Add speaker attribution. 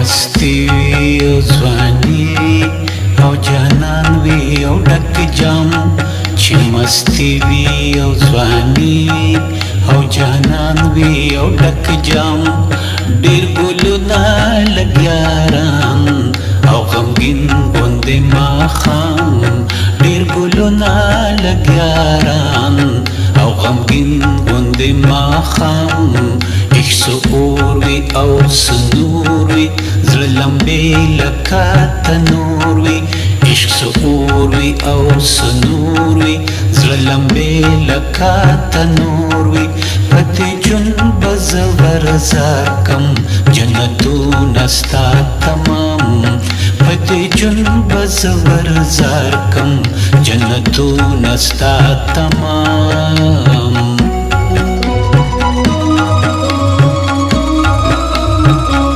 Speaker 1: مستی وی او ځواني او جانان وی او ډک جام چې مستی وی او ځواني او جانان وی او ډک جام ډېر ګلونه لګیاران او غمګین غوندې ماښام ډېر ګلونه لګیاران او غمګین غوندې ماښام عشق څه اور وي او څه نور وي زړه لمبې لکه تنور وي عشق څه اور وي او څه نور وي زړه لمبې لکه تنور وي په دې ژوند به زه ورځار کم جنتونه ستا تمام په دې ژوند به زه ورځار کم جنتونه ستا تمام